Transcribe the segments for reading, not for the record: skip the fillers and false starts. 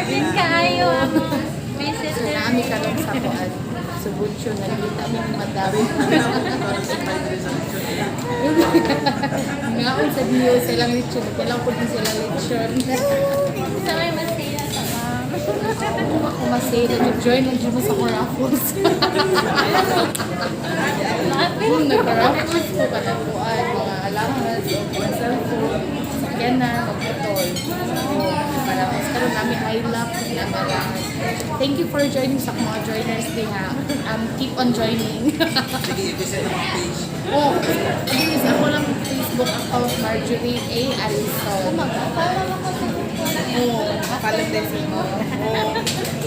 Rin kaayo ang visitor. Nami ka lang sa kuan. Zubuchon, nakita mo yung madami. Ngaon sa Dio, silang lechon. Kailang po din sila lechon. Sa may masaya sa ma'am. Ako masaya na join na dyan sa raffles. Kung nag-raffles ko ka ng kuan, mga alamas, o mga cellphone, sakyanan, o motor. Marapos karoon namin hilap na malaman. Thank you for joining sa mga joiners din ha. Keep on joining. Sige, i-visit ang mga page. Oh, please, ako lang Facebook account Marjorie A. Alison. Oh, follow din mo. Oh,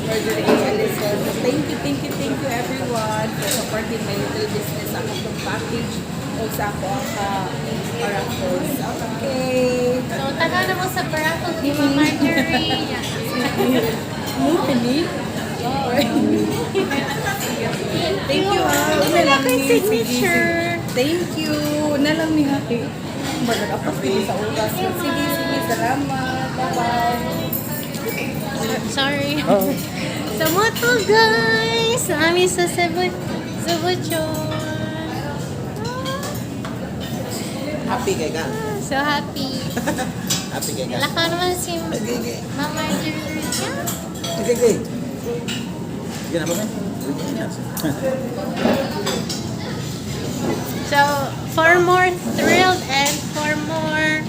Marjorie A. Alison. So, thank you everyone for supporting my little business. Ako itong package o sa ako ang ka-paraffles. Okay. So, taga na mo sa Barako, di mo Marjorie. Movie? Thank you ha. Una lang ni signature. Thank you. Una lang ni Haki. Balag ako sa oras. Sige, salamat. Bye-bye. Sorry. Sa moto guys, kami sa Zubuchon. Happy kay ka. So happy. Happy kay ka. Laka naman si Okay. Mama Marjorie. Okay. Yan apa man? So, for more thrilled and for more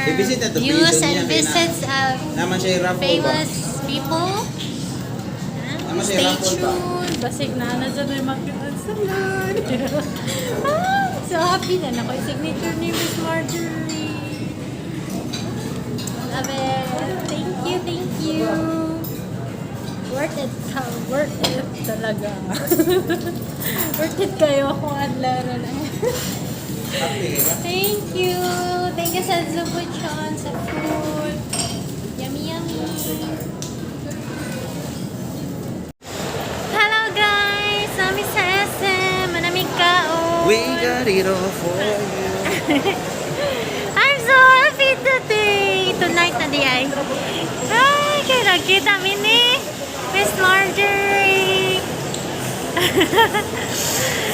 I-visit na to, views prison and yan, visits of Naman siya i-raffle ba? famous people, Naman siya stay i-raffle ba? tuned. Basig na dyan may makita sa salon. So happy na ako. Signature ni Miss Marjorie. Love it. Thank you. Worth it ka. Worth it talaga. Worth it kayo kung adlaw na. Happy kay ka. Thank you. Thank you sa Zubuchon, sa food. Yummy. Hello guys! Nami sa SM. Manamig kaon. We got it all for you. I'm so happy today. Tonight na di ay. Ay, kaya nagkita ni Miss Marjorie.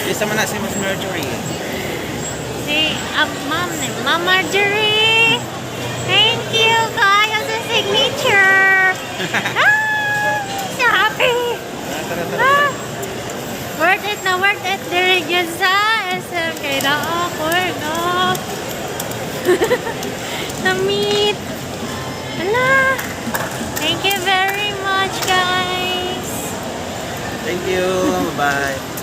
Yes, sama na si Miss Mercury. Si Ma'am Marjorie. Thank you guys sa signature. So happy. Ah, worth it. Diri yun sa SM. Kaya na ako, no? Na-meet. Hala. Thank you very much, guys. Thank you. Bye-bye.